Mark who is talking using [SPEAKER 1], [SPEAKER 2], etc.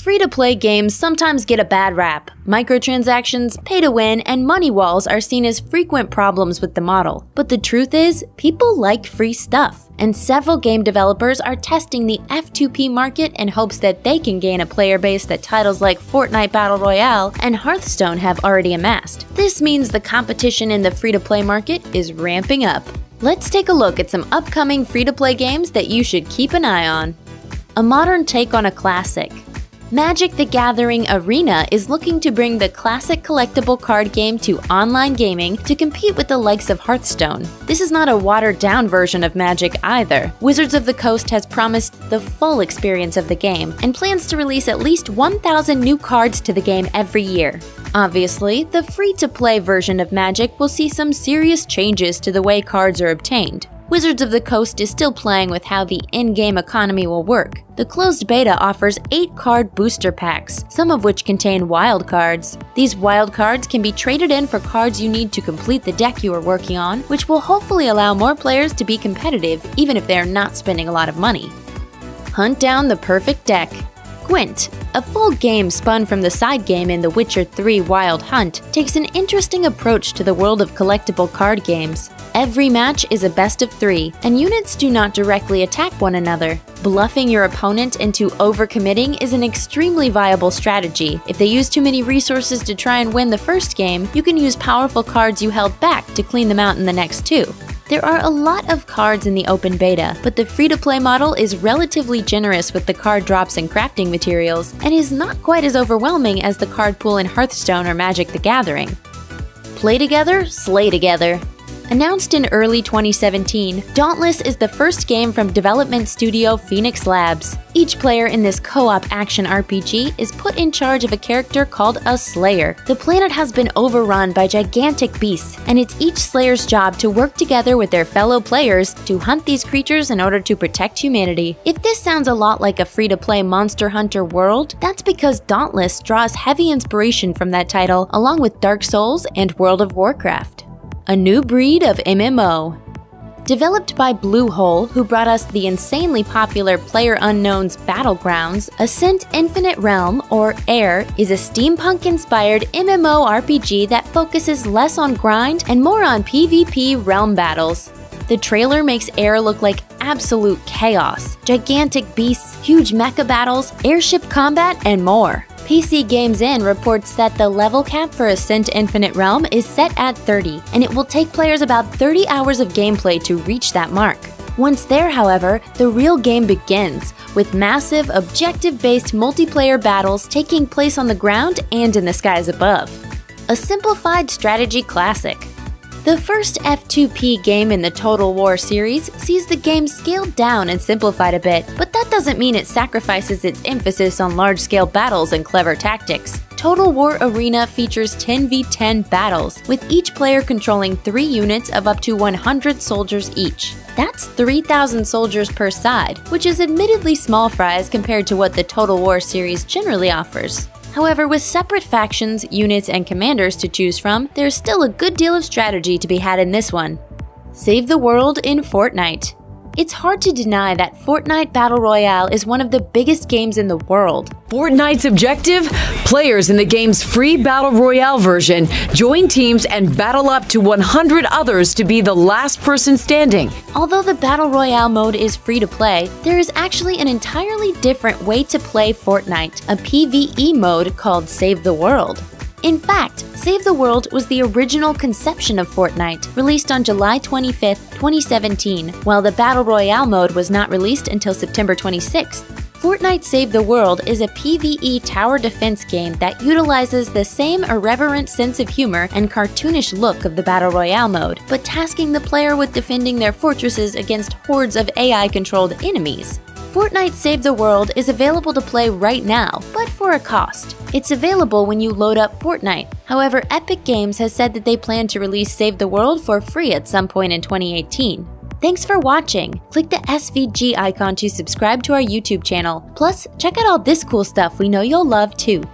[SPEAKER 1] Free-to-play games sometimes get a bad rap. Microtransactions, pay-to-win, and money walls are seen as frequent problems with the model. But the truth is, people like free stuff, and several game developers are testing the F2P market in hopes that they can gain a player base that titles like Fortnite Battle Royale and Hearthstone have already amassed. This means the competition in the free-to-play market is ramping up. Let's take a look at some upcoming free-to-play games that you should keep an eye on. A modern take on a classic. Magic: The Gathering Arena is looking to bring the classic collectible card game to online gaming to compete with the likes of Hearthstone. This is not a watered-down version of Magic either. Wizards of the Coast has promised the full experience of the game and plans to release at least 1,000 new cards to the game every year. Obviously, the free-to-play version of Magic will see some serious changes to the way cards are obtained. Wizards of the Coast is still playing with how the in-game economy will work. The closed beta offers 8 card booster packs, some of which contain wild cards. These wild cards can be traded in for cards you need to complete the deck you are working on, which will hopefully allow more players to be competitive even if they are not spending a lot of money. Hunt down the perfect deck. Gwent, a full game spun from the side game in The Witcher 3 Wild Hunt, takes an interesting approach to the world of collectible card games. Every match is a best of 3, and units do not directly attack one another. Bluffing your opponent into overcommitting is an extremely viable strategy. If they use too many resources to try and win the first game, you can use powerful cards you held back to clean them out in the next 2. There are a lot of cards in the open beta, but the free-to-play model is relatively generous with the card drops and crafting materials, and is not quite as overwhelming as the card pool in Hearthstone or Magic: The Gathering. Play together, slay together. Announced in early 2017, Dauntless is the first game from development studio Phoenix Labs. Each player in this co-op action RPG is put in charge of a character called a Slayer. The planet has been overrun by gigantic beasts, and it's each Slayer's job to work together with their fellow players to hunt these creatures in order to protect humanity. If this sounds a lot like a free-to-play Monster Hunter world, that's because Dauntless draws heavy inspiration from that title, along with Dark Souls and World of Warcraft. A new breed of MMO. Developed by Bluehole, who brought us the insanely popular PlayerUnknown's Battlegrounds, Ascent Infinite Realm, or AIR, is a steampunk-inspired MMORPG that focuses less on grind and more on PvP realm battles. The trailer makes AIR look like absolute chaos, gigantic beasts, huge mecha battles, airship combat, and more. PC Games In reports that the level cap for Ascent Infinite Realm is set at 30, and it will take players about 30 hours of gameplay to reach that mark. Once there, however, the real game begins, with massive, objective-based multiplayer battles taking place on the ground and in the skies above. A simplified strategy classic. The first F2P game in the Total War series sees the game scaled down and simplified a bit, but that doesn't mean it sacrifices its emphasis on large-scale battles and clever tactics. Total War Arena features 10v10 battles, with each player controlling 3 units of up to 100 soldiers each. That's 3,000 soldiers per side, which is admittedly small fries compared to what the Total War series generally offers. However, with separate factions, units, and commanders to choose from, there's still a good deal of strategy to be had in this one. Save the world in Fortnite. It's hard to deny that Fortnite Battle Royale is one of the biggest games in the world.
[SPEAKER 2] Fortnite's objective? Players in the game's free Battle Royale version join teams and battle up to 100 others to be the last person standing.
[SPEAKER 1] Although the Battle Royale mode is free to play, there is actually an entirely different way to play Fortnite, a PvE mode called Save the World. In fact, Save the World was the original conception of Fortnite, released on July 25, 2017, while the Battle Royale mode was not released until September 26th. Fortnite Save the World is a PvE tower defense game that utilizes the same irreverent sense of humor and cartoonish look of the Battle Royale mode, but tasking the player with defending their fortresses against hordes of AI-controlled enemies. Fortnite Save the World is available to play right now, but for a cost. It's available when you load up Fortnite. However, Epic Games has said that they plan to release Save the World for free at some point in 2018. Thanks for watching! Click the SVG icon to subscribe to our YouTube channel. Plus, check out all this cool stuff we know you'll love too.